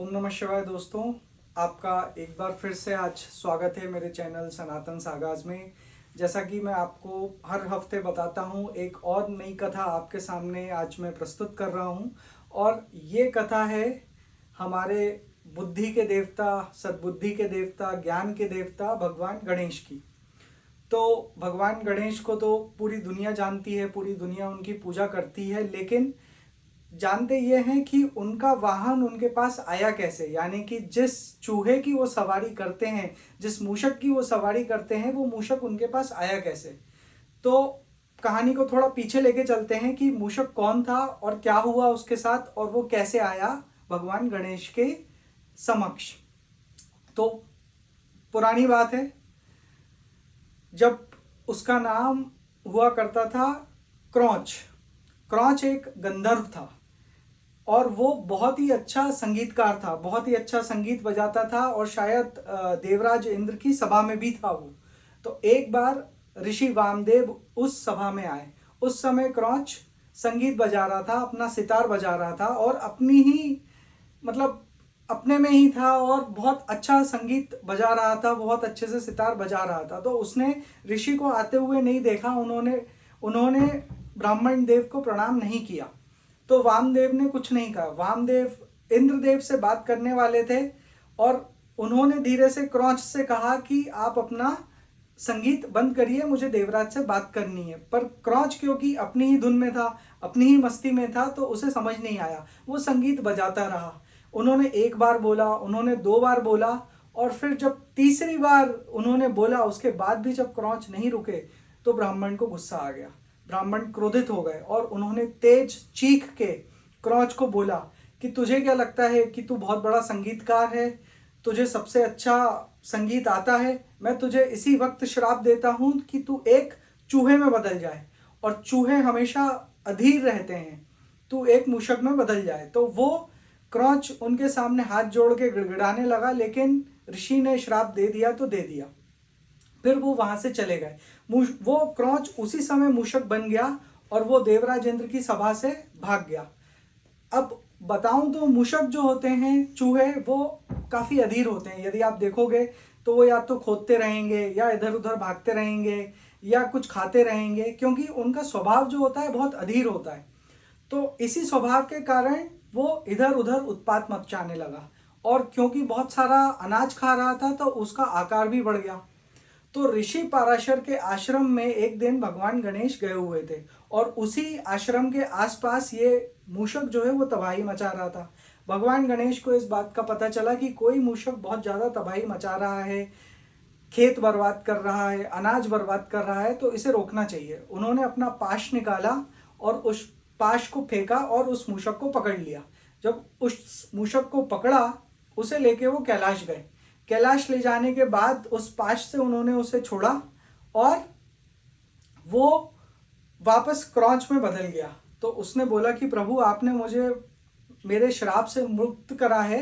ओम नमः शिवाय दोस्तों। आपका एक बार फिर से आज स्वागत है मेरे चैनल सनातन सागाज में। जैसा कि मैं आपको हर हफ्ते बताता हूँ, एक और नई कथा आपके सामने आज मैं प्रस्तुत कर रहा हूँ। और ये कथा है हमारे बुद्धि के देवता, सद्बुद्धि के देवता, ज्ञान के देवता भगवान गणेश की। तो भगवान गणेश को तो पूरी दुनिया जानती है, पूरी दुनिया उनकी पूजा करती है, लेकिन जानते ये हैं कि उनका वाहन उनके पास आया कैसे। यानी कि जिस चूहे की वो सवारी करते हैं, जिस मूषक की वो सवारी करते हैं, वो मूषक उनके पास आया कैसे। तो कहानी को थोड़ा पीछे लेके चलते हैं कि मूषक कौन था और क्या हुआ उसके साथ और वो कैसे आया भगवान गणेश के समक्ष। तो पुरानी बात है, जब उसका नाम हुआ करता था क्रौच। क्रौच एक गंधर्व था और वो बहुत ही अच्छा संगीतकार था, बहुत ही अच्छा संगीत बजाता था और शायद देवराज इंद्र की सभा में भी था वो। तो एक बार ऋषि वामदेव उस सभा में आए। उस समय क्रौच संगीत बजा रहा था, अपना सितार बजा रहा था और अपनी ही मतलब अपने में ही था और बहुत अच्छा संगीत बजा रहा था, बहुत अच्छे से सितार बजा रहा था। तो उसने ऋषि को आते हुए नहीं देखा, उन्होंने उन्होंने ब्राह्मण देव को प्रणाम नहीं किया। तो वामदेव ने कुछ नहीं कहा। वामदेव इंद्रदेव से बात करने वाले थे और उन्होंने धीरे से क्रौच से कहा कि आप अपना संगीत बंद करिए, मुझे देवराज से बात करनी है। पर क्रौच क्योंकि अपनी ही धुन में था, अपनी ही मस्ती में था, तो उसे समझ नहीं आया, वो संगीत बजाता रहा। उन्होंने एक बार बोला, उन्होंने दो बार बोला और फिर जब तीसरी बार उन्होंने बोला, उसके बाद भी जब क्रौच नहीं रुके तो ब्राह्मण को गुस्सा आ गया। ब्राह्मण क्रोधित हो गए और उन्होंने तेज चीख के क्रौच को बोला कि तुझे क्या लगता है कि तू बहुत बड़ा संगीतकार है, तुझे सबसे अच्छा संगीत आता है। मैं तुझे इसी वक्त श्राप देता हूं कि तू एक चूहे में बदल जाए, और चूहे हमेशा अधीर रहते हैं, तू एक मूषक में बदल जाए। तो वो क्रौच उनके सामने हाथ जोड़ के गिड़गिड़ाने लगा, लेकिन ऋषि ने श्राप दे दिया तो दे दिया। फिर वो वहां से चले गए। वो क्रौच उसी समय मूषक बन गया और वो देवराज इंद्र की सभा से भाग गया। अब बताऊं तो मूषक जो होते हैं, चूहे, वो काफी अधीर होते हैं। यदि आप देखोगे तो वो या तो खोदते रहेंगे या इधर उधर भागते रहेंगे या कुछ खाते रहेंगे, क्योंकि उनका स्वभाव जो होता है बहुत अधीर होता है। तो इसी स्वभाव के कारण वो इधर उधर उत्पात मचाने लगा और क्योंकि बहुत सारा अनाज खा रहा था तो उसका आकार भी बढ़ गया। तो ऋषि पाराशर के आश्रम में एक दिन भगवान गणेश गए हुए थे और उसी आश्रम के आसपास ये मूषक जो है वो तबाही मचा रहा था। भगवान गणेश को इस बात का पता चला कि कोई मूषक बहुत ज्यादा तबाही मचा रहा है, खेत बर्बाद कर रहा है, अनाज बर्बाद कर रहा है, तो इसे रोकना चाहिए। उन्होंने अपना पाश निकाला और उस पाश को फेंका और उस मूषक को पकड़ लिया। जब उस मूषक को पकड़ा, उसे लेके वो कैलाश गए। कैलाश ले जाने के बाद उस पाश से उन्होंने उसे छोड़ा और वो वापस क्रौच में बदल गया। तो उसने बोला कि प्रभु, आपने मुझे मेरे श्राप से मुक्त करा है,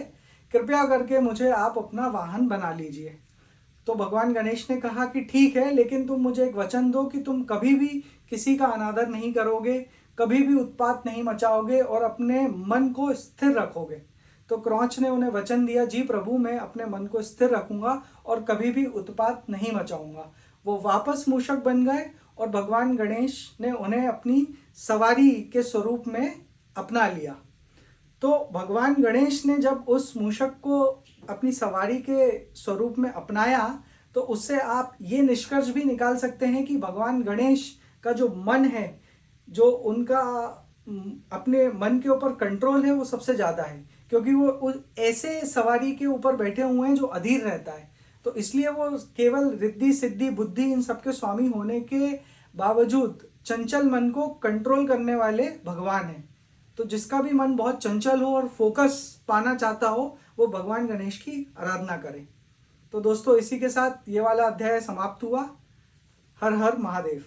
कृपया करके मुझे आप अपना वाहन बना लीजिए। तो भगवान गणेश ने कहा कि ठीक है, लेकिन तुम मुझे एक वचन दो कि तुम कभी भी किसी का अनादर नहीं करोगे, कभी भी उत्पात नहीं मचाओगे और अपने मन को स्थिर रखोगे। तो क्रौच ने उन्हें वचन दिया, जी प्रभु, मैं अपने मन को स्थिर रखूंगा और कभी भी उत्पात नहीं मचाऊंगा। वो वापस मूषक बन गए और भगवान गणेश ने उन्हें अपनी सवारी के स्वरूप में अपना लिया। तो भगवान गणेश ने जब उस मूषक को अपनी सवारी के स्वरूप में अपनाया, तो उससे आप ये निष्कर्ष भी निकाल सकते हैं कि भगवान गणेश का जो मन है, जो उनका अपने मन के ऊपर कंट्रोल है, वो सबसे ज्यादा है, क्योंकि वो ऐसे सवारी के ऊपर बैठे हुए हैं जो अधीर रहता है। तो इसलिए वो केवल रिद्धि सिद्धि बुद्धि इन सबके स्वामी होने के बावजूद चंचल मन को कंट्रोल करने वाले भगवान हैं। तो जिसका भी मन बहुत चंचल हो और फोकस पाना चाहता हो, वो भगवान गणेश की आराधना करे। तो दोस्तों, इसी के साथ ये वाला अध्याय समाप्त हुआ। हर हर महादेव।